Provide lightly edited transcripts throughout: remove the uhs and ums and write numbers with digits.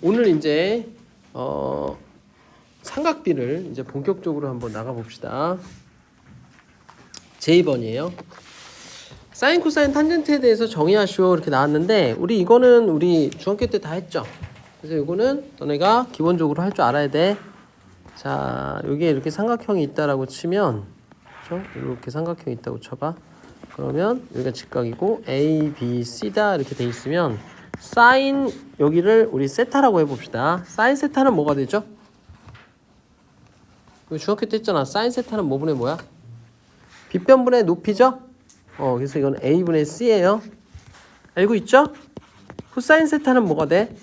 오늘 이제 삼각비를 이제 본격적으로 한번 나가 봅시다. 제2번이에요. 사인, 코사인, 탄젠트에 대해서 정의하시오 이렇게 나왔는데 우리 이거는 우리 중학교 때 다 했죠. 그래서 이거는 너네가 기본적으로 할 줄 알아야 돼. 자, 여기에 이렇게 삼각형이 있다라고 치면, 그렇죠? 이렇게 삼각형이 있다고 쳐봐. 그러면 여기가 직각이고 A, B, C다 이렇게 돼 있으면 사인 여기를 우리 세타라고 해봅시다. 사인 세타는 뭐가 되죠? 중학교 때 했잖아. 사인 세타는 뭐분의 뭐야? 빗변분의 높이죠? 그래서 이건 A분의 C예요. 알고 있죠? 코사인 세타는 뭐가 돼?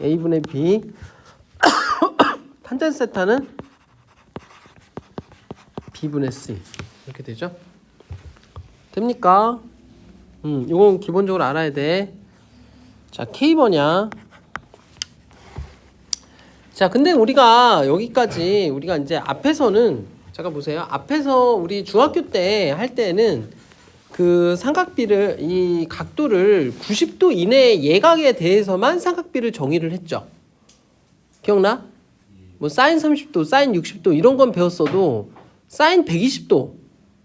A분의 B. 탄젠트 세타는 B분의 C. 이렇게 되죠? 됩니까? 이건 기본적으로 알아야 돼. 자, K번이야. 자, 근데 우리가 여기까지 우리가 이제 앞에서는 잠깐 보세요. 앞에서 우리 중학교 때 할 때는 그 삼각비를 이 각도를 90도 이내의 예각에 대해서만 삼각비를 정의를 했죠. 기억나? 뭐 사인 30도, 사인 60도 이런 건 배웠어도 사인 120도,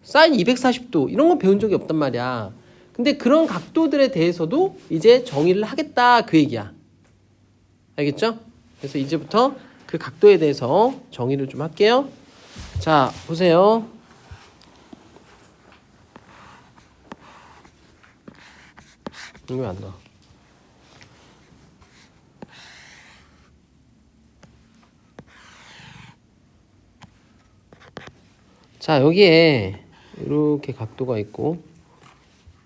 사인 240도 이런 건 배운 적이 없단 말이야. 근데 그런 각도들에 대해서도 이제 정의를 하겠다 그 얘기야. 알겠죠? 그래서 이제부터 그 각도에 대해서 정의를 좀 할게요. 자, 보세요. 이거 안 나와. 자, 여기에 이렇게 각도가 있고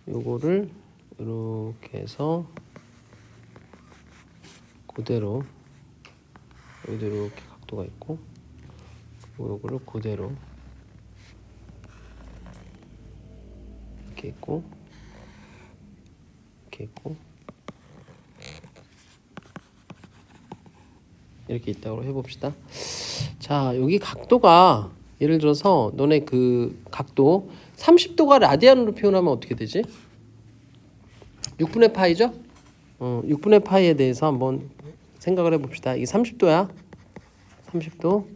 요거를 이렇게 해서 그대로 여기도 이렇게 각도가 있고 요거를 그대로 이렇게 있고 이렇게 있고 이렇게 있다고 해봅시다. 자, 여기 각도가 예를 들어서 너네 그 각도 30도가 라디안으로 표현하면 어떻게 되지? 6분의 파이죠? 6분의 파이에 대해서 한번 생각을 해봅시다. 이게 30도야. 30도.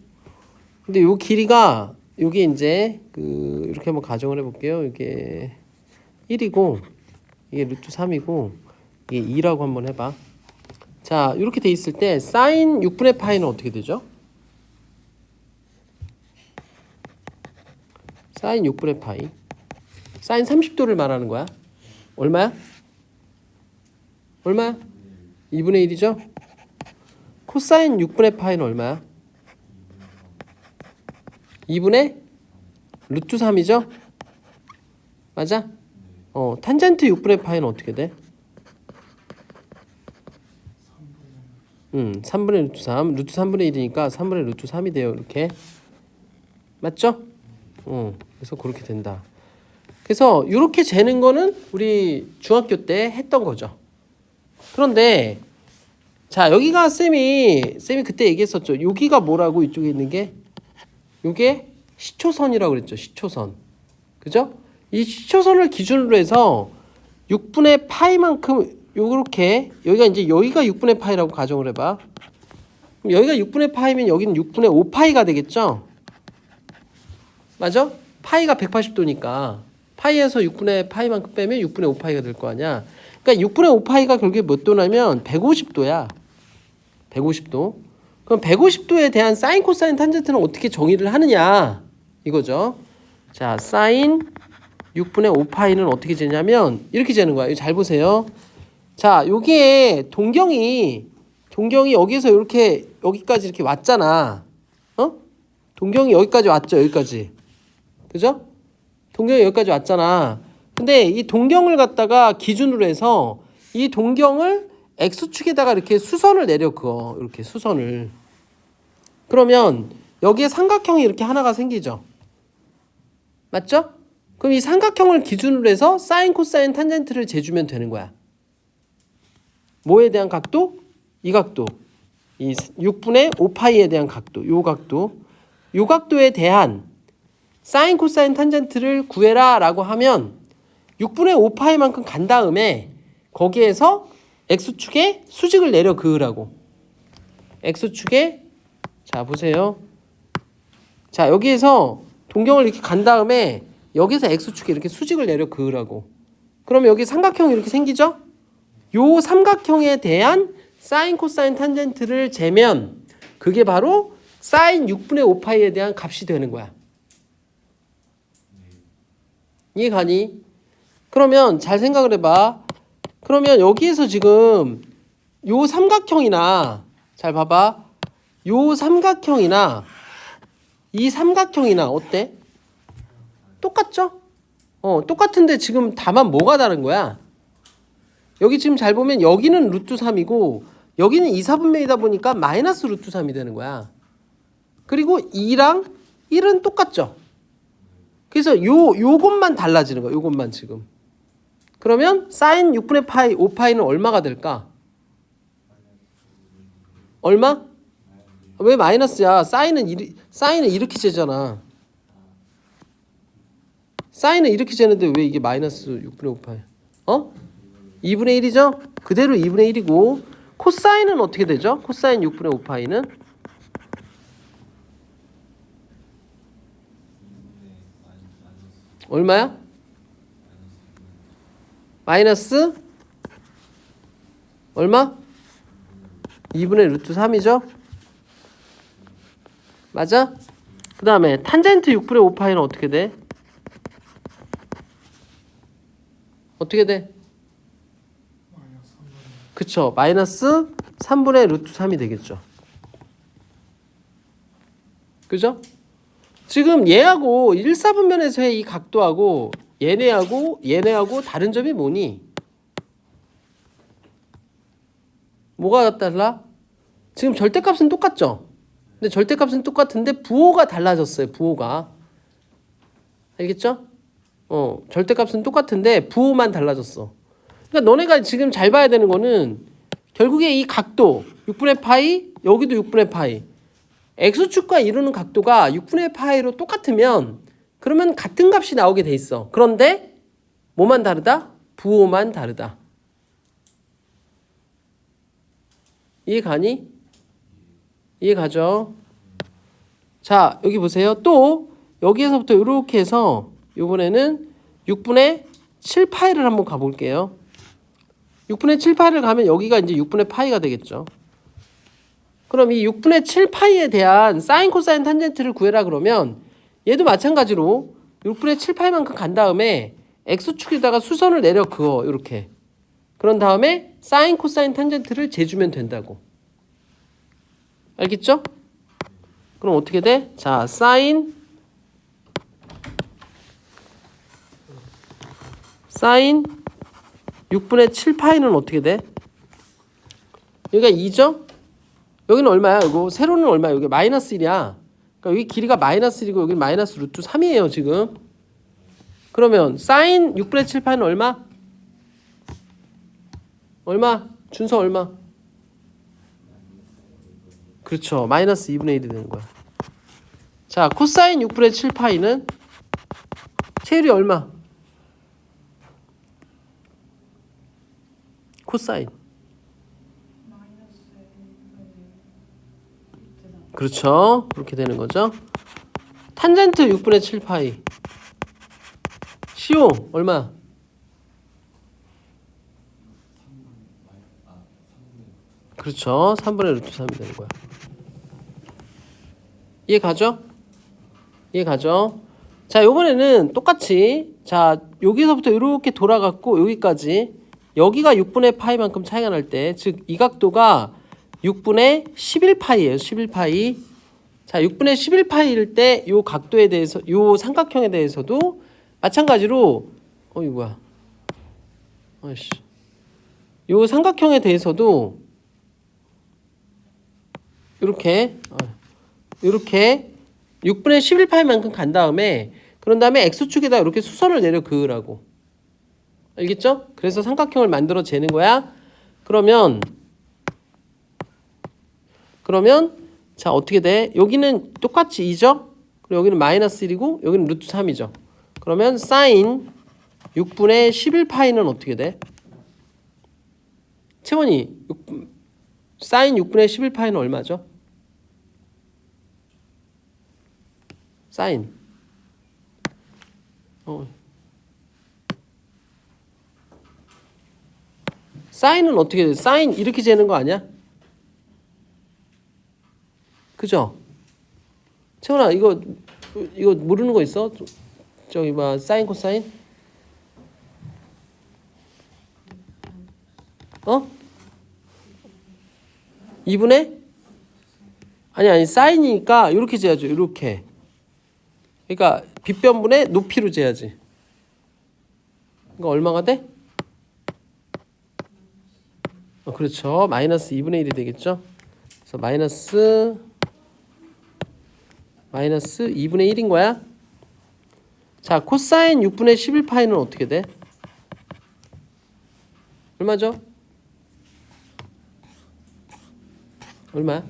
근데 요 길이가 요게 이제 그 이렇게 한번 가정을 해볼게요. 이게 1이고 이게 루트 3이고 이게 2라고 한번 해봐. 자, 이렇게 돼 있을 때 사인 6분의 파이는 어떻게 되죠? 사인 6분의 파이. 사인 30도를 말하는 거야. 얼마야? 얼마야? 2분의 1이죠? 코사인 6분의 파이는 얼마야? 2분의 루트 3이죠? 맞아? 탄젠트 6분의 파이는 어떻게 돼? 3분의 루트 3. 루트 3분의 1이니까 3분의 루트 3이 돼요. 이렇게. 맞죠? 그래서 그렇게 된다. 그래서 이렇게 재는 거는 우리 중학교 때 했던 거죠. 그런데 자, 여기가 쌤이 그때 얘기했었죠. 여기가 뭐라고 이쪽에 있는 게 요게 시초선이라고 그랬죠. 시초선. 그죠? 이 시초선을 기준으로 해서 6분의 파이만큼 요렇게 여기가 이제 여기가 6분의 파이라고 가정을 해봐. 그럼 여기가 6분의 파이면 여기는 6분의 5파이가 되겠죠? 맞아? 파이가 180도니까 파이에서 6분의 파이만큼 빼면 6분의 5파이가 될 거 아니야. 그러니까 6분의 5파이가 결국에 몇 도냐면 150도야. 150도. 그럼 150도에 대한 사인, 코사인, 탄젠트는 어떻게 정의를 하느냐 이거죠. 자, 사인 6분의 5파이는 어떻게 재냐면 이렇게 재는 거야. 이거 잘 보세요. 자, 여기에 동경이 여기서 이렇게 여기까지 이렇게 왔잖아. 동경이 여기까지 왔죠. 여기까지. 그죠? 동경이 여기까지 왔잖아. 근데 이 동경을 갖다가 기준으로 해서 이 동경을 X축에다가 이렇게 수선을 내려 그어. 이렇게 수선을. 그러면 여기에 삼각형이 이렇게 하나가 생기죠. 맞죠? 그럼 이 삼각형을 기준으로 해서 사인, 코사인, 탄젠트를 재주면 되는 거야. 뭐에 대한 각도? 이 각도. 이 6분의 5파이에 대한 각도. 요 각도. 요 각도에 대한 사인, 코사인, 탄젠트를 구해라 라고 하면 6분의 5파이만큼 간 다음에 거기에서 x축에 수직을 내려 그으라고. x축에 자 보세요. 자 여기에서 동경을 이렇게 간 다음에 여기서 x축에 이렇게 수직을 내려 그으라고. 그럼 여기 삼각형이 이렇게 생기죠? 요 삼각형에 대한 사인 코사인 탄젠트를 재면 그게 바로 사인 6분의 5파이에 대한 값이 되는 거야. 이해가니? 그러면 잘 생각을 해봐. 그러면 여기에서 지금 요 삼각형이나 잘 봐봐. 요 삼각형이나 이 삼각형이나 어때? 똑같죠? 똑같은데 지금 다만 뭐가 다른 거야? 여기 지금 잘 보면 여기는 루트 3이고 여기는 2, 4분면이다 보니까 마이너스 루트 3이 되는 거야. 그리고 2랑 1은 똑같죠? 그래서 요것만 달라지는 거야. 요것만 지금. 그러면 사인 6분의 파이 5파이는 얼마가 될까? 얼마? 왜 마이너스야? 사인은 이렇게 재잖아. 사인은 이렇게 재는데 왜 이게 마이너스 6분의 5파이? 2분의 1이죠? 그대로 2분의 1이고 코사인은 어떻게 되죠? 코사인 6분의 5파이는? 얼마야? 마이너스 얼마? 2분의 루트 3이죠? 맞아? 그 다음에 탄젠트 6분의 5파이는 어떻게 돼? 어떻게 돼? 그쵸. 마이너스 3분의 루트 3이 되겠죠. 그죠? 지금 얘하고 1, 4분면에서의 이 각도하고 얘네하고 다른 점이 뭐니? 뭐가 달라? 지금 절대값은 똑같죠? 근데 절대값은 똑같은데 부호가 달라졌어요. 부호가. 알겠죠? 절대값은 똑같은데 부호만 달라졌어. 그러니까 너네가 지금 잘 봐야 되는 거는 결국에 이 각도 6분의 파이 여기도 6분의 파이 x축과 이루는 각도가 6분의 파이로 똑같으면 그러면 같은 값이 나오게 돼 있어. 그런데 뭐만 다르다? 부호만 다르다. 이해가니? 이해가죠? 자 여기 보세요. 또 여기에서부터 이렇게 해서 이번에는 6분의 7파이를 한번 가볼게요. 6분의 7파이를 가면 여기가 이제 6분의 파이가 되겠죠. 그럼 이 6분의 7파이에 대한 사인 코사인 탄젠트를 구해라 그러면 얘도 마찬가지로 6분의 7파이만큼 간 다음에 x축에다가 수선을 내려 그어 이렇게. 그런 다음에 사인 코사인 탄젠트를 재주면 된다고. 알겠죠? 그럼 어떻게 돼? 자, 사인 6분의 7파이는 어떻게 돼? 여기가 2죠? 여기는 얼마야? 이거 세로는 얼마야? 여기 마이너스 1이야. 그러니까 여기 길이가 마이너스 1이고 여기 마이너스 루트 3이에요 지금. 그러면 사인 6분의 7파이는 얼마? 얼마? 준서 얼마? 그렇죠. 마이너스 2분의 1이 되는 거야. 자, 코사인 6분의 7파이는 체율이 얼마? 코사인. 그렇죠. 그렇게 되는 거죠. 탄젠트 6분의 7파이. 시오 얼마? 그렇죠. 3분의 루트 3이 되는 거야. 이해 가죠? 이해 가죠? 자, 요번에는 똑같이 자, 여기서부터 이렇게 돌아갔고 여기까지 여기가 6분의 파이만큼 차이가 날 때, 즉 이 각도가 6분의 11파이예요. 11파이. 자, 6분의 11파이일 때 요 각도에 대해서 요 삼각형에 대해서도 마찬가지로 이거 뭐야? 아이씨. 요 삼각형에 대해서도 이렇게 6분의 11파이만큼 간 다음에 그런 다음에 x축에다 이렇게 수선을 내려 그으라고. 알겠죠? 그래서 삼각형을 만들어 재는 거야. 그러면 자 어떻게 돼? 여기는 똑같이 2죠? 그리고 여기는 마이너스 1이고 여기는 루트 3이죠. 그러면 사인 6분의 11파이는 어떻게 돼? 채원이 사인 6분의 11파이는 얼마죠? 사인 사인은 어떻게 돼? 사인 이렇게 재는 거 아니야? 그죠? 채원아 이거 모르는 거 있어? 저기 봐 사인 코사인? 2분의? 아니 사인이니까 이렇게 재야죠. 이렇게. 그러니까 빗변분의 높이로 재야지. 이거 얼마가 돼? 그렇죠. 마이너스 2분의 1이 되겠죠. 그래서 마이너스 2분의 1인 거야. 자, 코사인 6분의 11파이는 어떻게 돼? 얼마죠? 얼마야?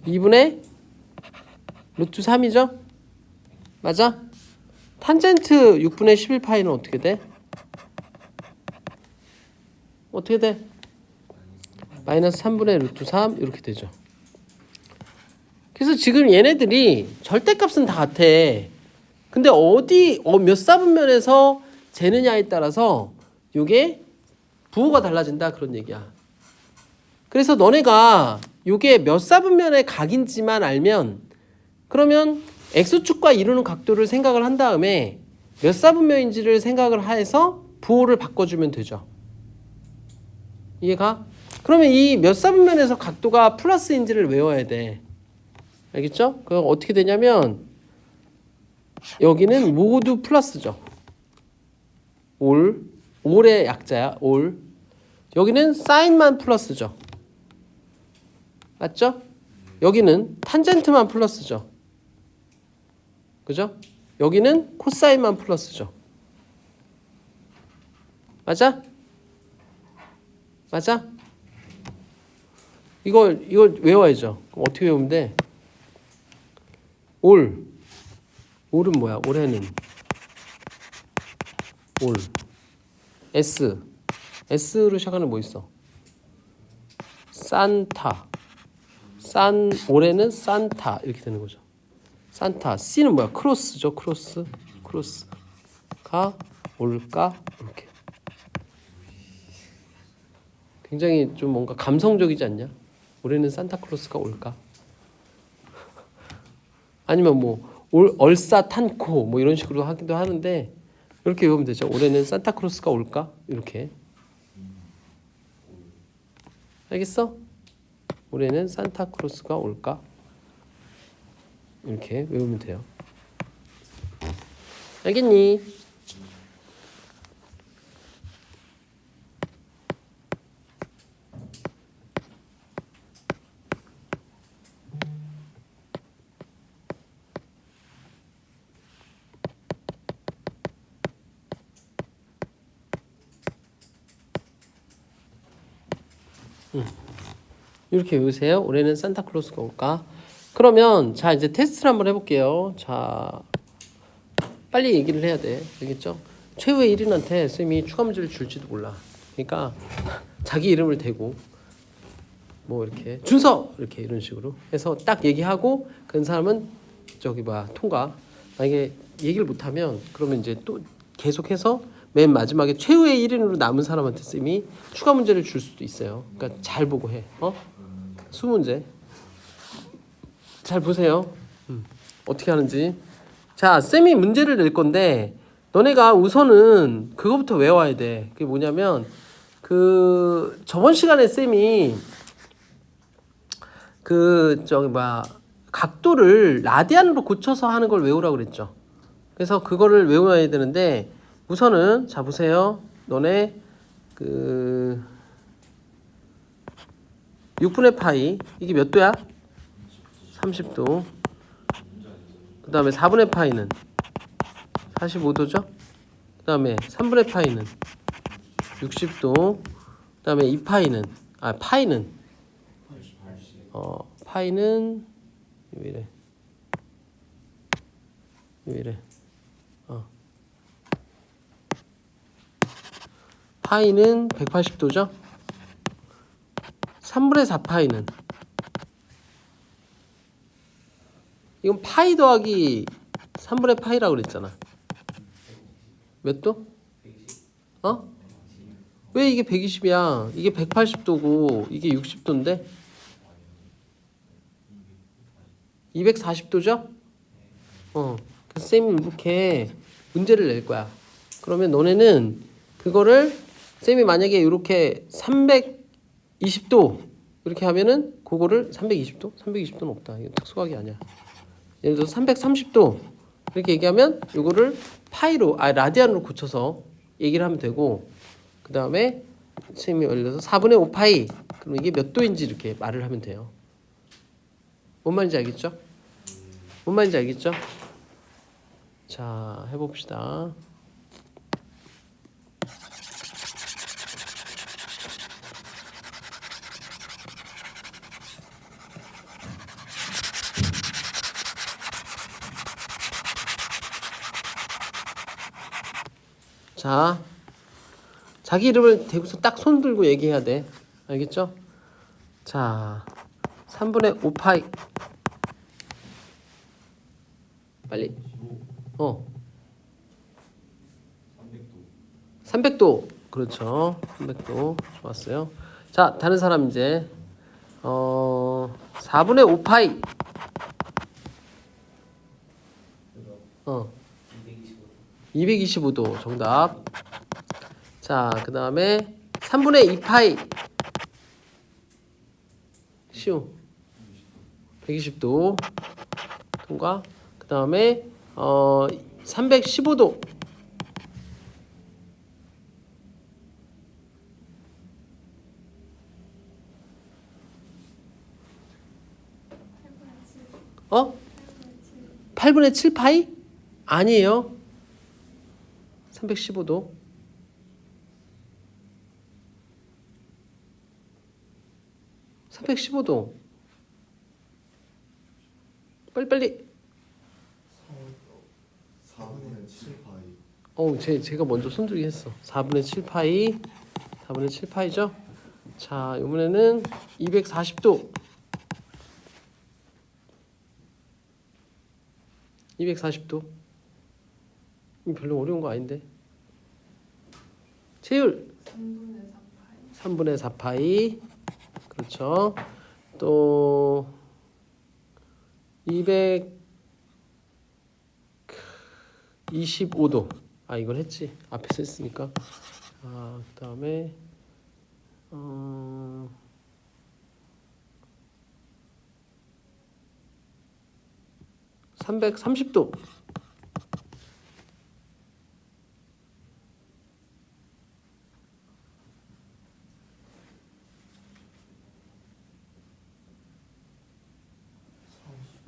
2분의 루트 3이죠? 맞아? 탄젠트 6분의 11파이는 어떻게 돼? 어떻게 돼? 마이너스 3분의 루트 3 이렇게 되죠. 그래서 지금 얘네들이 절대값은 다 같아. 근데 몇 사분면에서 재느냐에 따라서 이게 부호가 달라진다 그런 얘기야. 그래서 너네가 이게 몇 사분면의 각인지만 알면 그러면 x축과 이루는 각도를 생각을 한 다음에 몇 사분면인지를 생각을 해서 부호를 바꿔주면 되죠. 이해가? 그러면 이 몇 사분면에서 각도가 플러스인지를 외워야 돼. 알겠죠? 그럼 어떻게 되냐면 여기는 모두 플러스죠. 올의 약자야. 올. 여기는 사인만 플러스죠. 맞죠? 여기는 탄젠트만 플러스죠. 그죠? 여기는 코사인만 플러스죠. 맞아? 맞아? 이걸 외워야죠. 그럼 어떻게 외우면 돼? 올은 뭐야? 올해는 올. S로 시작하는 뭐 있어? 산타. 올해는 산타 이렇게 되는 거죠. 산타. C는 뭐야? 크로스죠. 크로스가 올까? 이렇게. 굉장히 좀 뭔가 감성적이지 않냐? 올해는 산타클로스가 올까? 아니면 뭐 얼싸탄코 뭐 이런 식으로 하기도 하는데 이렇게 외우면 되죠. 올해는 산타클로스가 올까? 이렇게. 알겠어? 올해는 산타클로스가 올까? 이렇게 외우면 돼요. 알겠니? 이렇게 외우세요. 올해는 산타클로스가 올까? 그러면 자 이제 테스트를 한번 해볼게요. 자 빨리 얘기를 해야 돼. 알겠죠? 최후의 1인한테 쌤이 추가 문제를 줄지도 몰라. 그러니까 자기 이름을 대고 뭐 이렇게 준서 이렇게 이런 식으로 해서 딱 얘기하고 그 사람은 통과. 만약에 얘기를 못하면 그러면 이제 또 계속해서 맨 마지막에 최후의 1인으로 남은 사람한테 쌤이 추가 문제를 줄 수도 있어요. 그러니까 잘 보고 해. 수문제 잘 보세요. 어떻게 하는지. 자, 쌤이 문제를 낼 건데 너네가 우선은 그거부터 외워야 돼. 그게 뭐냐면 저번 시간에 쌤이 각도를 라디안으로 고쳐서 하는 걸 외우라고 그랬죠. 그래서 그거를 외워야 되는데 우선은 자 보세요. 너네 6분의 파이 이게 몇 도야? 30도. 그 다음에 4분의 파이는 45도죠. 그 다음에 3분의 파이는 60도. 그 다음에 2파이는 파이는 왜 이래 파이는 180도죠. 3분의 4파이는 이건 파이 더하기 3분의 파이라고 그랬잖아. 몇 도? 어? 왜 이게 120이야? 이게 180도고 이게 60도인데 240도죠? 그래서 쌤이 이렇게 문제를 낼 거야. 그러면 너네는 그거를 쌤이 만약에 이렇게 320도 이렇게 하면은 그거를 320도? 320도는 없다. 이거 특수각이 아니야. 예를 들어서 330도 이렇게 얘기하면 이거를 파이로 라디안으로 고쳐서 얘기를 하면 되고, 그 다음에 쌤이 예를 들어서 4분의 5파이 그럼 이게 몇 도인지 이렇게 말을 하면 돼요. 뭔 말인지 알겠죠? 뭔 말인지 알겠죠? 자, 해봅시다. 자, 자기 이름을 대고서 딱 손 들고 얘기해야 돼. 알겠죠? 자, 3분의 5파이. 빨리. 300도. 그렇죠. 300도. 좋았어요. 자, 다른 사람 이제 4분의 5파이. 225도 정답. 자, 그 다음에 3분의 2파이. 쉬우. 120도. 통과. 그 다음에 315도. 8분의 7파이? 아니에요. 315도. 315도. 빨리빨리. 4분의 7파이. 제가 먼저 손들기 했어. 4분의 7파이. 4분의 7파이죠? 자, 이번에는 240도. 240도. 이거 별로 어려운 거 아닌데. 채율. 3분의 4파이. 그렇죠. 또 225도. 이걸 했지. 앞에서 했으니까. 그 다음에 330도.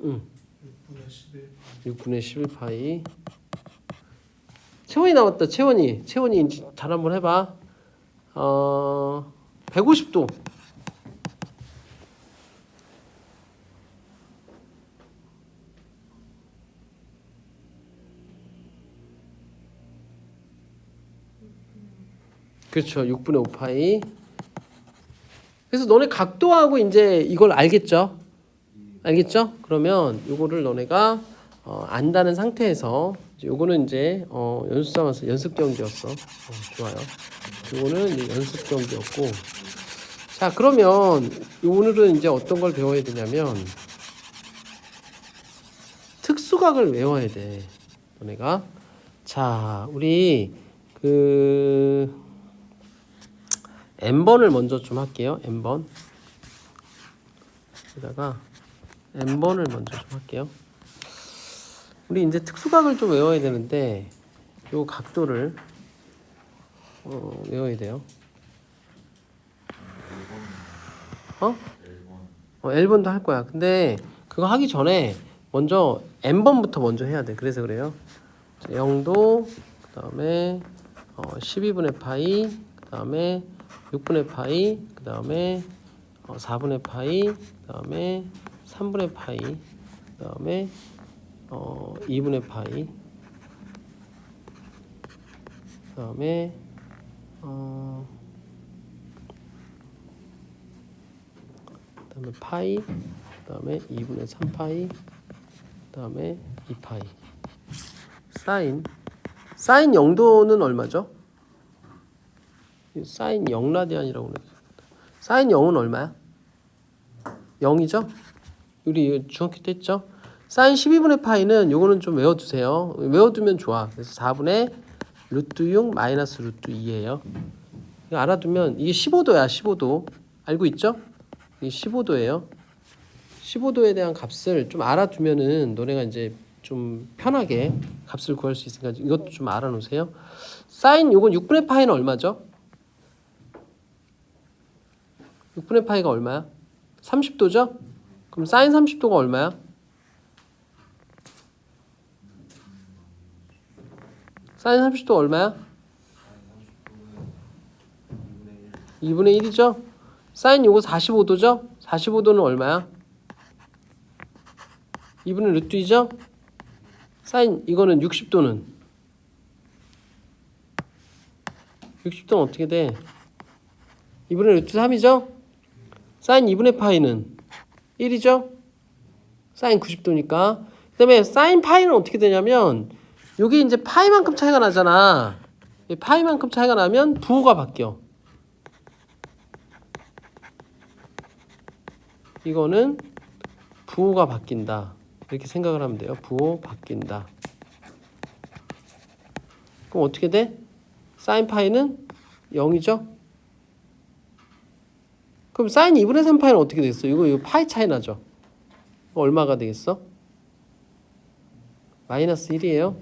응. 6분의 11파이. 채원이 나왔다. 채원이 이제 잘 한번 해봐. 150도. 그렇죠. 6분의 5파이. 그래서 너네 각도하고 이제 이걸 알겠죠? 알겠죠? 그러면 요거를 너네가 안다는 상태에서 요거는 이제 연습 삼아서 연습 경기였어. 좋아요. 요거는 이제 연습 경기였고, 자, 그러면 오늘은 이제 어떤 걸 배워야 되냐면 특수각을 외워야 돼. 너네가. 자, 우리 n번을 먼저 좀 할게요. n번. 여기다가 n번을 먼저 좀 할게요. 우리 이제 특수각을 좀 외워야 되는데 요 각도를 외워야 돼요. L번도 할 거야. 근데 그거 하기 전에 먼저 n번부터 먼저 해야 돼. 그래서 그래요. 자, 0도, 그 다음에 12분의 파이, 그 다음에 6분의 파이, 그 다음에 4분의 파이, 그 다음에 3분의 파이, 그 다음에 2분의 파이, 그 다음에 그다음에 파이, 그다음에 2분의 3파이, 그다음에 2파이. 사인 0도는 얼마죠? 사인 0라디안이라고 그래요. 사인 0은 얼마야? 0이죠? 우리 중학교 때 했죠? 사인 12분의 파이는 요거는 좀 외워두세요. 외워두면 좋아. 그래서 4분의 루트 6 마이너스 루트 2예요. 이거 알아두면 이게 15도야. 15도. 알고 있죠? 이게 15도예요. 15도에 대한 값을 좀 알아두면은 너네가 이제 좀 편하게 값을 구할 수 있으니까 이것도 좀 알아놓으세요. 사인 요건 6분의 파이는 얼마죠? 6분의 파이가 얼마야? 30도죠? 그럼 사인 30도가 얼마야? 사인 30도 얼마야? 2분의 1이죠? 사인 요거 45도죠? 45도는 얼마야? 2분의 루트 2죠? 사인 이거는 60도는 60도는 어떻게 돼? 2분의 루트 3이죠? 사인 2분의 파이는 1이죠? 사인 90도니까. 그 다음에 사인 파이는 어떻게 되냐면 여기 이제 파이만큼 차이가 나잖아. 파이만큼 차이가 나면 부호가 바뀌어. 이거는 부호가 바뀐다. 이렇게 생각을 하면 돼요. 부호 바뀐다. 그럼 어떻게 돼? 사인 파이는 0이죠? 그럼 사인 2분의 3 파이는 어떻게 되겠어? 이거 파이 차이 나죠? 얼마가 되겠어? 마이너스 1이에요.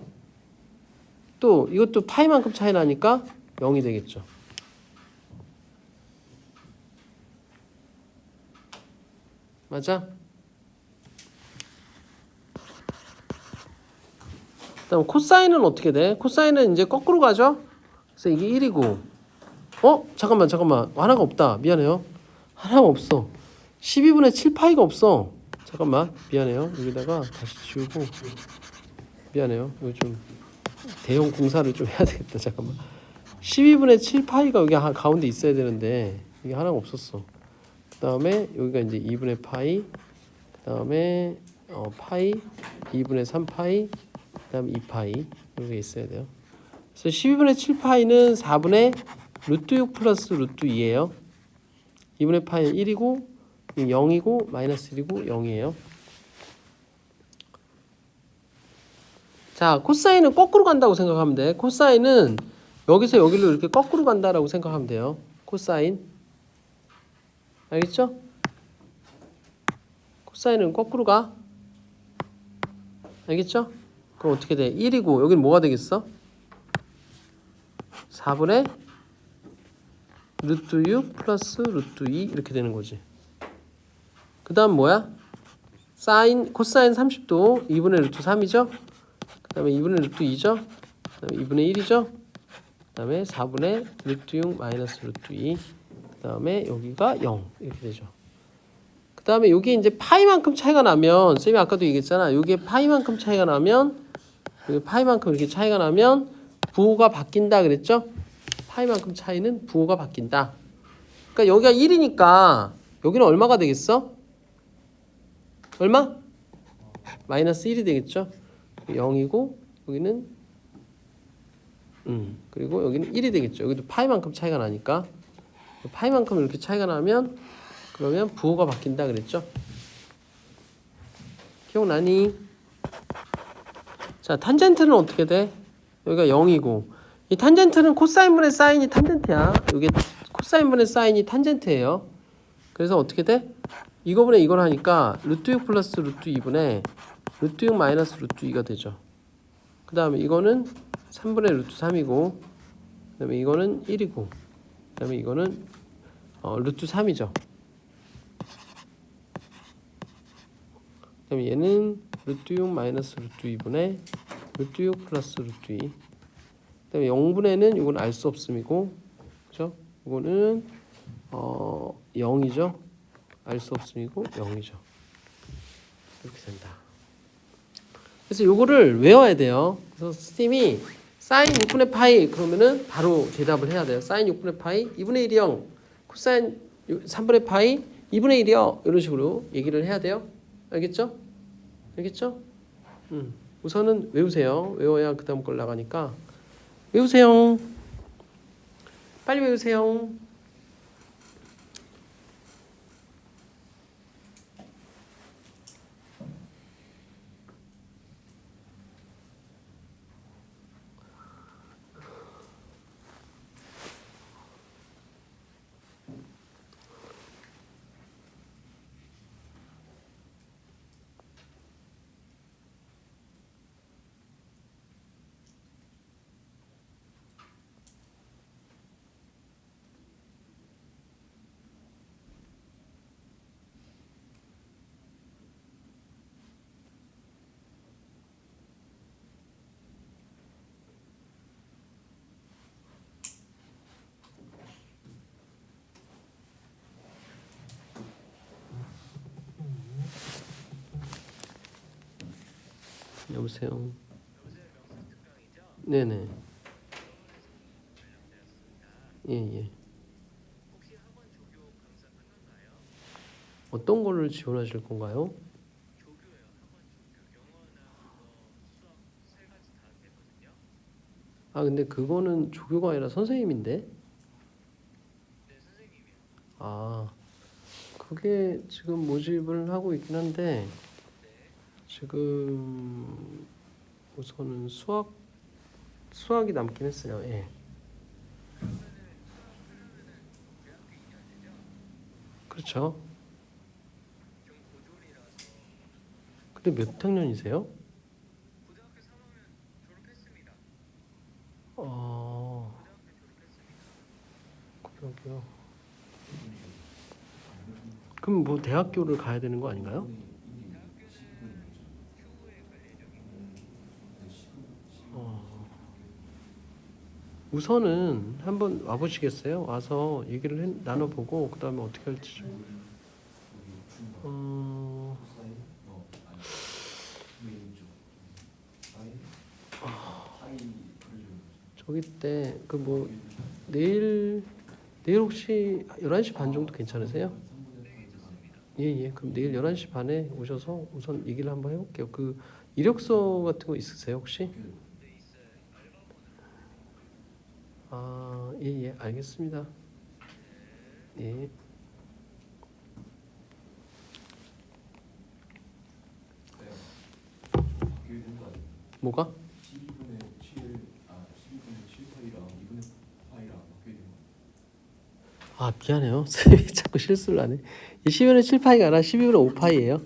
또 이것도 파이만큼 차이 나니까 0이 되겠죠. 맞아? 그다음 코사인은 어떻게 돼? 코사인은 이제 거꾸로 가죠? 그래서 이게 1이고 잠깐만 하나가 없다. 미안해요. 하나가 없어. 12분의 7파이가 없어. 잠깐만 미안해요. 여기다가 다시 지우고 미안해요. 이거 좀 대형 공사를 좀 해야 되겠다. 잠깐만. 12분의 7파이가 여기 가운데 있어야 되는데 이게 하나가 없었어. 그 다음에 여기가 이제 2분의 파이, 그 다음에 파이, 2분의 3파이, 그 다음에 2파이 이렇게 있어야 돼요. 그래서 12분의 7파이는 4분의 루트 6 플러스 루트 2예요. 2분의 파이는 1이고 0이고 마이너스 1이고 0이에요. 자, 코사인은 거꾸로 간다고 생각하면 돼. 코사인은 여기서 여기로 이렇게 거꾸로 간다라고 생각하면 돼요. 코사인. 알겠죠? 코사인은 거꾸로 가. 알겠죠? 그럼 어떻게 돼? 1이고 여기는 뭐가 되겠어? 4분의 루트 6 플러스 루트 2 이렇게 되는 거지. 그 다음 뭐야? 코사인 30도 2분의 루트 3이죠? 그 다음에 2분의 루트 2죠? 그 다음에 2분의 1이죠? 그 다음에 4분의 루트 6 마이너스 루트 2. 그 다음에 여기가 0 이렇게 되죠. 그 다음에 여기 이제 파이만큼 차이가 나면 쌤이 아까도 얘기했잖아. 여기에 파이만큼 차이가 나면 여기 파이만큼 이렇게 차이가 나면 부호가 바뀐다 그랬죠? 파이만큼 차이는 부호가 바뀐다. 그러니까 여기가 1이니까 여기는 얼마가 되겠어? 얼마? 마이너스 1이 되겠죠? 0이고 여기는 그리고 여기는 1이 되겠죠. 여기도 파이만큼 차이가 나니까 파이만큼 이렇게 차이가 나면 그러면 부호가 바뀐다 그랬죠? 기억나니? 자, 탄젠트는 어떻게 돼? 여기가 0이고 이 탄젠트는 코사인분의 사인이 탄젠트야. 이게 코사인분의 사인이 탄젠트예요. 그래서 어떻게 돼? 이거분의 이걸 하니까 루트 6 플러스 루트 2분의 루트 6 마이너스 루트 2가 되죠. 그 다음에 이거는 3분의 루트 3이고 그 다음에 이거는 1이고 그 다음에 이거는 루트 3이죠. 그 다음에 얘는 루트 6 마이너스 루트 2분의 루트 6 플러스 루트 2. 그 다음에 0분의는 이건 알 수 없음이고 그죠? 이거는 0이죠. 알 수 없음이고 0이죠. 이렇게 된다. 그래서 요거를 외워야 돼요. 그래서 스팀이 사인 6분의 파이 그러면은 바로 대답을 해야 돼요. 사인 6분의 파이 2분의 1이 0 코사인 3분의 파이 2분의 1이요. 이런 식으로 얘기를 해야 돼요. 알겠죠? 알겠죠? 우선은 외우세요. 외워야 그 다음 걸 나가니까. 외우세요. 빨리 외우세요. 여보세요. 네네. 예. 어떤 거를 지원하실 건가요? 아 근데 그거는 조교가 아니라 선생님인데. 아 그게 지금 모집을 하고 있긴 한데 지금 우선은 수학이 남긴 했어요. 예. 그렇죠. 근데 몇 학년이세요? 그러게요. 그럼 뭐 대학교를 가야 되는 거 아닌가요? 우선은 한번 와보시겠어요? 와서 얘기를 나눠보고 그 다음에 어떻게 할지 좀. 저기 때 그 뭐 내일 혹시 11시 반 정도 괜찮으세요? 예. 그럼 내일 11시 반에 오셔서 우선 얘기를 한번 해볼게요. 그 이력서 같은 거 있으세요 혹시? 아, 예, 알겠습니다. 예. 뭐가? 12분의 7, 12분의 7파이랑 2분의 8파이랑 바뀌게 된 거. 아, 미안해요. 쌤이 자꾸 실수를 하네. 이 12분의 7파이가 아니라 12분의 5파이예요.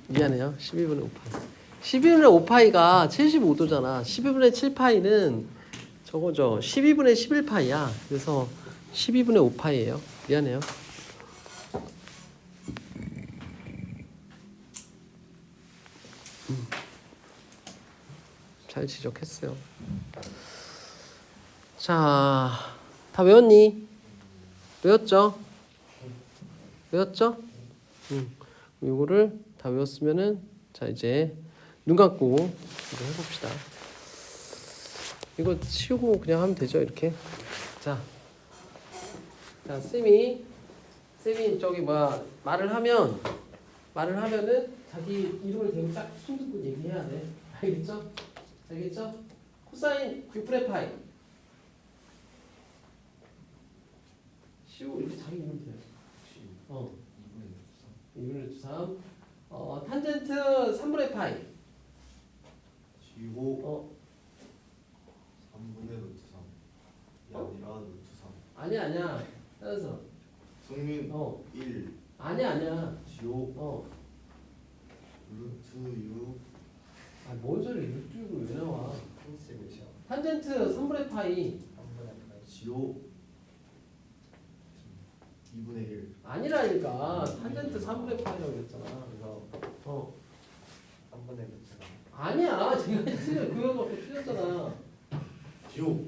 미안해요. 12분의 5파이. 12분의 5파이가 75도잖아. 12분의 7파이는 저거죠. 12분의 11파이야. 그래서 12분의 5파이예요. 미안해요. 잘 지적했어요. 자, 다 외웠니? 외웠죠? 외웠죠? 이거를 다 외웠으면은 자 이제 눈 감고 이거 해봅시다. 이거 치우고 그냥 하면 되죠 이렇게. 자 쌤이 저기 뭐야 말을 하면은 자기 이름을 대고 딱 손듣고 얘기해야 돼. 알겠죠? 코사인 6분의 파이. 쉬우 이렇게 자기 이름 대. 2분의 3. 탄젠트 3분의 파이. 지호 3분의 루트 3이 아니라 루트 3. 아니야. 따라서 성민 1. 아니야. 지호 루트 6. 뭔 소리 육주로 왜 나와? 탄젠트 3분의 파이. 지호 2분의 1. 아니라니까. 탄젠트 3분의 파이라고 그랬잖아. 그래서 3분의 루트가 아니야. 지금 그거밖에 틀렸잖아. 지호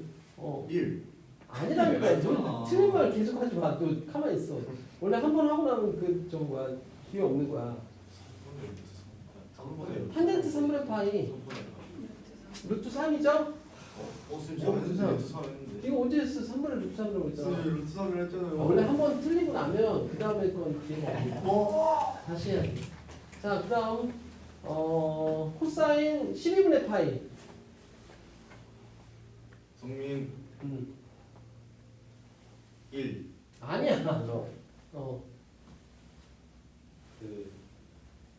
1. 아니라니까. 너 틀린 말 계속 하지 마. 너 가만히 있어. 원래 한 번 하고 나면 저 뭐야 기회 없는 거야. 3분의 루트 3. 탄젠트 3분의 파이. 루트 3이죠? 루트 3 했는데. 이거 언제 했어? 3분의 루트 3이라고 했잖아. 루트 3을 했잖아요. 원래 한 번 틀리고 나면 그 다음에 건 기회가 없어. 다시 해야 돼. 자, 그다음 코사인 12분의 파이. 성민 1. 아니야. 저 어. 그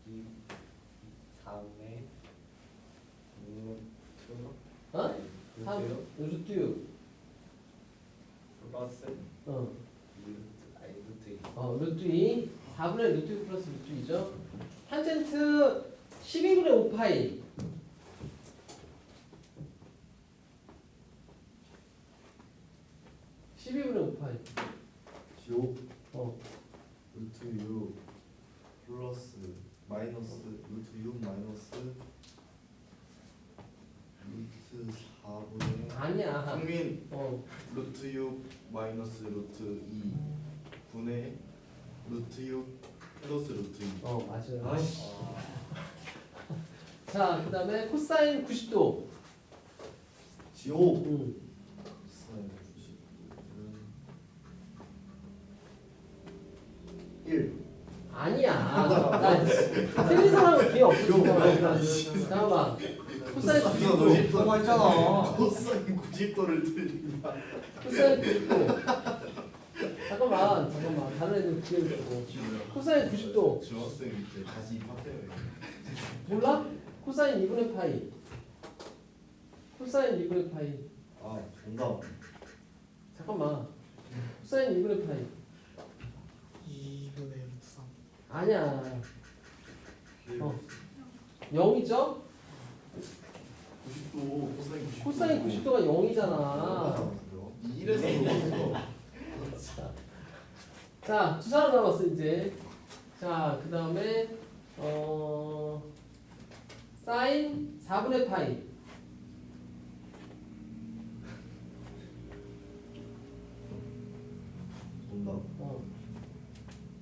이 다음에 어? 3 루트 6. 플러스 어. 루트 루트 2. 4분의 루트 6 플러스 루트 2죠. 탄젠트 12분의 5파이. 지오 어. 루트 6 플러스 마이너스 루트 6 마이너스 루트 4분의 아니야. 성민 어. 루트 6 마이너스 루트 2 분의 루트 6 플러스 루트 2. 맞아요. 아이씨. 자, 그다음에 코사인 90도. 지오 음. 사인 90은 1. 아니야. 나 틀린 사람은 기회 없어. 잠깐만. 코사인 90도. 뭐가 있잖아. 코사인 90도를 틀린다. 코사인 90도. 잠깐만. 다른 애들 기회를 주고. 코사인 90도. 중학생 때 다시 입학해야 돼. 몰라? 코사인 2분의 파이. 코사인 2분의 파이. 아, 정답. 잠깐만. 코사인 2분의 파이. 2분의 루트 3. 아니야. 0이죠? 90도 코사인 90도. 코사인 90도가 0이잖아. 2에서 자, 두 사람 남았어 이제. 자, 그 다음에 사인 4분의 파이. 정답. 어.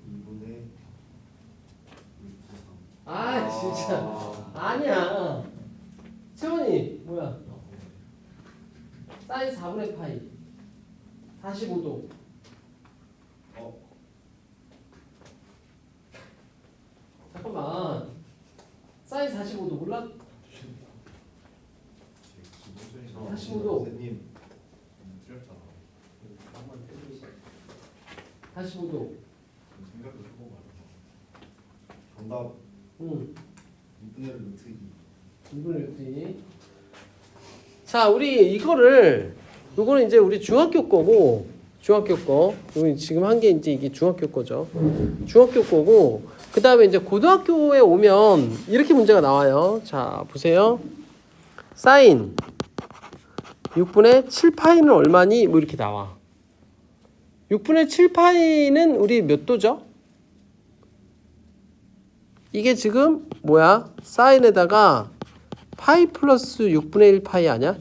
2분의 루트 3. 아, 진짜. 아니야. 채원이 뭐야? 사인 4분의 파이. 45도. 잠깐만. 사인 45도 몰라? 45도. 선생님 틀렸잖아. 한번 틀리시 45도. 생각도 해보고 말이야. 정답. 응. 2분의 루트 2. 2분의 루트 2. 자, 우리 요거는 이제 우리 중학교 거고, 중학교 거. 우리 지금 한 게 이제 이게 중학교 거죠. 중학교 거고, 그 다음에 이제 고등학교에 오면 이렇게 문제가 나와요. 자, 보세요. 사인 6분의 7파이는 얼마니? 뭐 이렇게 나와. 6분의 7파이는 우리 몇 도죠? 이게 지금 뭐야? 사인에다가 파이 플러스 6분의 1 파이 아니야?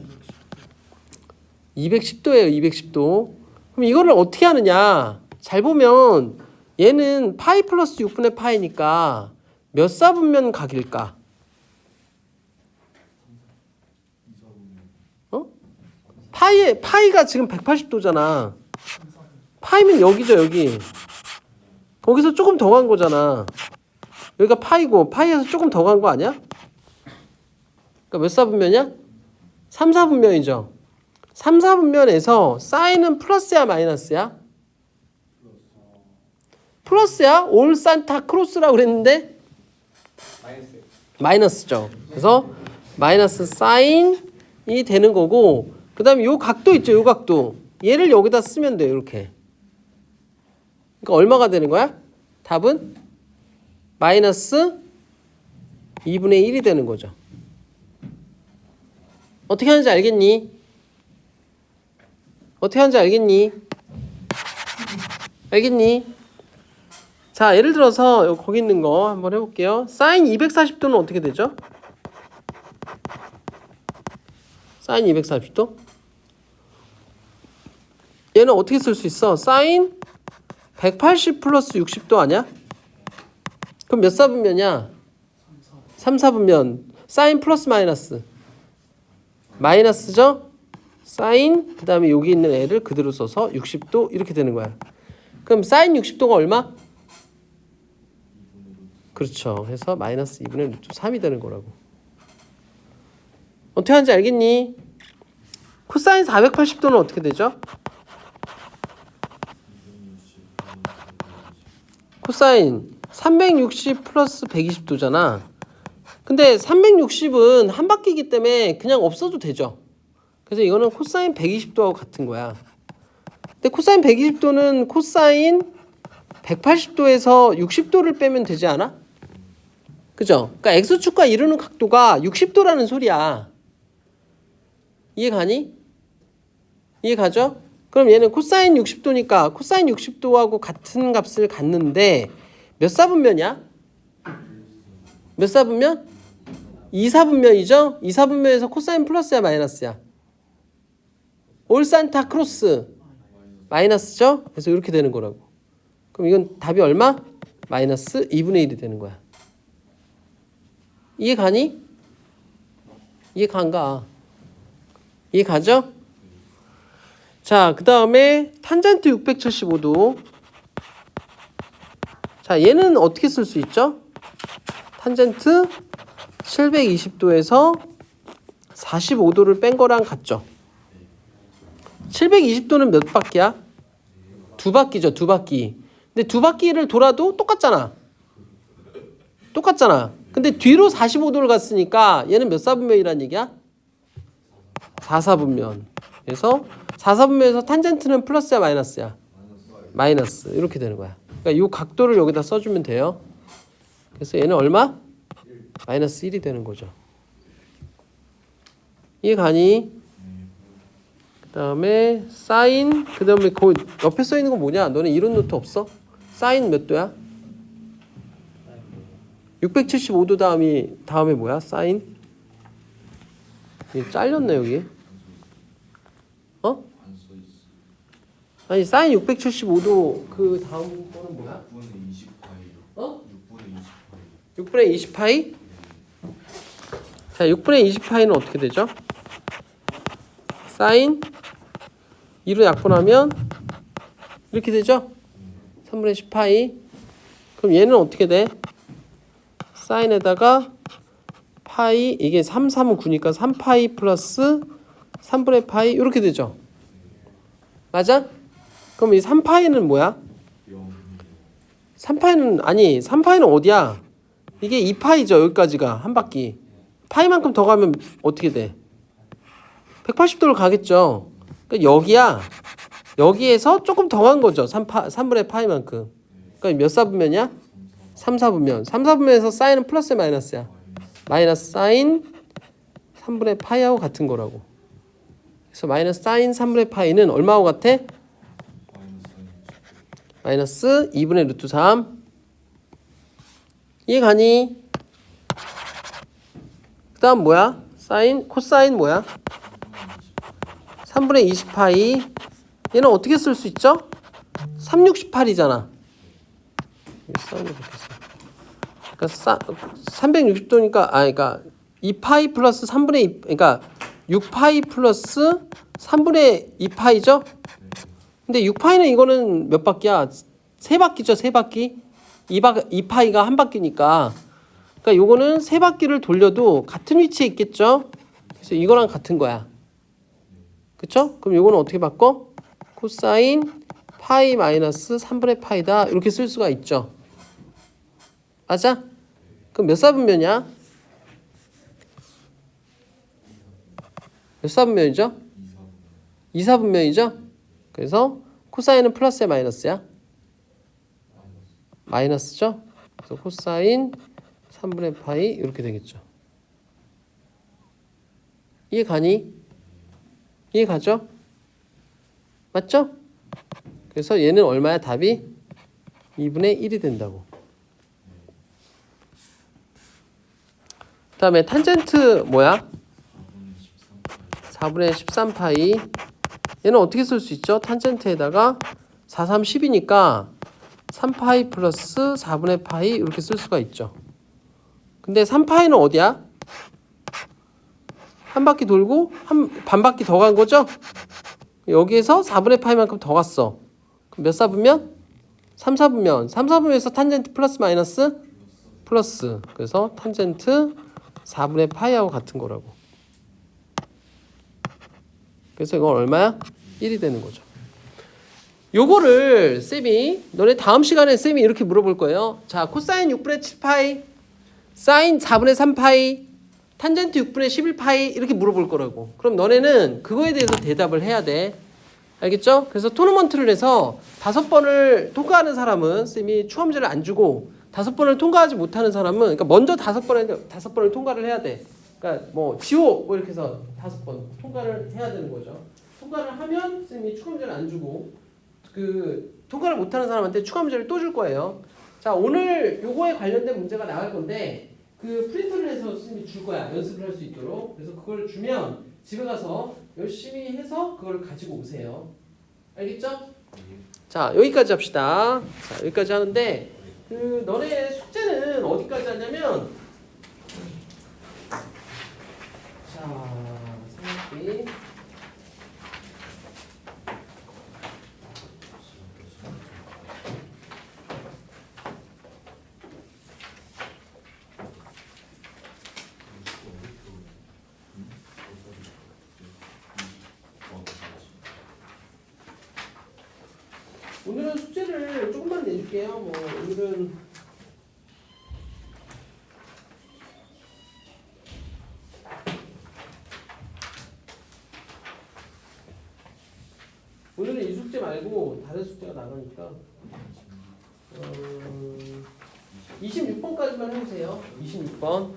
210도예요. 210도. 그럼 이거를 어떻게 하느냐? 잘 보면 얘는 파이 플러스 6분의 파이니까 몇 사분면 각일까? 파이가 지금 180도잖아. 파이면 여기죠, 여기. 거기서 조금 더 간 거잖아. 여기가 파이고 파이에서 조금 더 간 거 아니야? 그러니까 몇 사분면이야? 3, 4분면이죠. 3, 4분면에서 사인은 플러스야 마이너스야? 플러스야? 올 산타 크로스라고 그랬는데 마이너스 마이너스죠. 그래서 마이너스 사인이 되는 거고, 그 다음에 요 각도 있죠. 요 각도. 얘를 여기다 쓰면 돼요. 이렇게. 그러니까 얼마가 되는 거야? 답은 마이너스 2분의 1이 되는 거죠. 어떻게 하는지 알겠니? 어떻게 하는지 알겠니? 알겠니? 자, 예를 들어서 여기 거기 있는 거 한번 해볼게요. 사인 240도는 어떻게 되죠? 사인 240도? 얘는 어떻게 쓸 수 있어? 사인 180 플러스 60도 아니야? 그럼 몇 사분면이야? 3, 4분면. 사인 플러스 마이너스. 마이너스죠? 사인 그 다음에 여기 있는 애를 그대로 써서 60도 이렇게 되는 거야. 그럼 사인 60도가 얼마? 그렇죠. 해서 마이너스 2분의 루트 3이 되는 거라고. 어떻게 하는지 알겠니? 코사인 480도는 어떻게 되죠? 코사인 360 플러스 120도잖아. 근데 360은 한 바퀴이기 때문에 그냥 없어도 되죠. 그래서 이거는 코사인 120도하고 같은 거야. 근데 코사인 120도는 코사인 180도에서 60도를 빼면 되지 않아? 그죠? 그러니까 X축과 이루는 각도가 60도라는 소리야. 이해가니? 이해가죠? 그럼 얘는 코사인 60도니까 코사인 60도하고 같은 값을 갖는데 몇 사분면이야? 몇 사분면? 2사분면이죠? 2사분면에서 코사인 플러스야 마이너스야? 올 산타 크로스 마이너스죠? 그래서 이렇게 되는 거라고. 그럼 이건 답이 얼마? 마이너스 2분의 1이 되는 거야. 이해가니? 이해간가? 이해가죠? 자, 그 다음에 탄젠트 675도. 자, 얘는 어떻게 쓸 수 있죠? 탄젠트 720도에서 45도를 뺀 거랑 같죠? 720도는 몇 바퀴야? 두 바퀴죠, 두 바퀴. 근데 두 바퀴를 돌아도 똑같잖아. 똑같잖아. 근데 뒤로 45도를 갔으니까 얘는 몇 사분면이란 얘기야? 4사분면. 그래서 4사분면에서 탄젠트는 플러스야 마이너스야? 마이너스. 이렇게 되는 거야. 그러니까 이 각도를 여기다 써주면 돼요. 그래서 얘는 얼마? 마이너스 1이 되는 거죠. 이해가니? 그 다음에 사인, 그 다음에 그 옆에 써 있는 거 뭐냐? 너네 이론 노트 없어? 사인 몇 도야? 675도 다음에 뭐야? 사인? 잘렸네 여기. 어? 아니 사인 675도 그 다음 거는 뭐야? 6분의 20파이. 어? 6분의 6분의 20파이. 20파이? 자, 6분의 20파이는 어떻게 되죠? 사인 2로 약분하면 이렇게 되죠? 3분의 10파이. 그럼 얘는 어떻게 돼? 사인에다가 파이, 이게 3, 3은 9니까 3파이 플러스 3분의 파이 이렇게 되죠? 맞아? 그럼 이 3파이는 뭐야? 3파이는 아니 3파이는 어디야? 이게 2파이죠. 여기까지가 한 바퀴. 파이만큼 더 가면 어떻게 돼? 180도를 가겠죠. 그러니까 여기야. 여기에서 조금 더 간 거죠. 3분의 파이만큼. 그러니까 몇 사분면이야? 3사분면. 3사분면에서 사인은 플러스야 마이너스야? 마이너스 사인 3분의 파이하고 같은 거라고. 그래서 마이너스 사인 3분의 파이는 얼마하고 같아? 마이너스 2분의 루트 3. 이해가니? 그 다음 뭐야? 사인, 코사인 뭐야? 3분의 20파이. 얘는 어떻게 쓸 수 있죠? 368이잖아. 사인을 바뀌었어. 그러니까 360도니까 그러니까 2파이 플러스 3분의 2, 그러니까 6파이 플러스 3분의 2파이죠? 근데 6파이는 이거는 몇 바퀴야? 세 바퀴죠, 세 바퀴. 2파이가 한 바퀴니까. 그러니까 요거는 세 바퀴를 돌려도 같은 위치에 있겠죠? 그래서 이거랑 같은 거야. 그쵸? 그럼 요거는 어떻게 바꿔? 코사인 파이 마이너스 3분의 파이다. 이렇게 쓸 수가 있죠. 맞아? 그럼 몇 사분면이야? 몇 사분면이죠? 2사분면이죠? 그래서 코사인은 플러스야 마이너스야? 마이너스죠? 그래서 코사인 3분의 파이 이렇게 되겠죠. 이해가니? 이해가죠? 맞죠? 그래서 얘는 얼마야? 답이 2분의 1이 된다고. 그 다음에 탄젠트 뭐야? 4분의 13파이. 얘는 어떻게 쓸 수 있죠? 탄젠트에다가 4, 3, 10이니까 3파이 플러스 4분의 파이 이렇게 쓸 수가 있죠. 근데 3파이는 어디야? 한 바퀴 돌고 반 바퀴 더 간 거죠? 여기에서 4분의 파이만큼 더 갔어. 그럼 몇 사분면? 3, 4분면. 3, 4분면에서 탄젠트 플러스 마이너스? 플러스. 그래서 탄젠트 4분의 파이하고 같은 거라고. 그래서 이건 얼마야? 1이 되는 거죠. 요거를 쌤이 너네 다음 시간에 쌤이 이렇게 물어볼 거예요. 자, 코사인 6분의 7파이, 사인 4분의 3파이, 탄젠트 6분의 11파이 이렇게 물어볼 거라고. 그럼 너네는 그거에 대해서 대답을 해야 돼. 알겠죠? 그래서 토너먼트를 해서 5번을 통과하는 사람은 쌤이 추험제를 안 주고 5번을 통과하지 못하는 사람은 그러니까 먼저 5번을 통과를 해야 돼. 그러니까 뭐 지호 뭐 이렇게 해서 5번 통과를 해야 되는 거죠. 통과를 하면 쌤이 추험제를 안 주고 그 통과를 못하는 사람한테 추가 문제를 또 줄 거예요. 자, 오늘 요거에 관련된 문제가 나갈 건데 그 프린트를 해서 쌤이 줄 거야. 연습을 할 수 있도록. 그래서 그걸 주면 집에 가서 열심히 해서 그걸 가지고 오세요. 알겠죠? 자, 여기까지 합시다. 자, 여기까지 하는데 그 너네 숙제는 어디까지 하냐면 자, 생각비 오늘은 숙제를 조금만 내줄게요. 뭐 오늘은 이 숙제 말고 다른 숙제가 나가니까 26번까지만 해주세요. 26번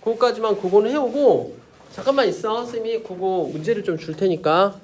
그거까지만 그거는 해오고 잠깐만 있어. 쌤이 그거 문제를 좀 줄 테니까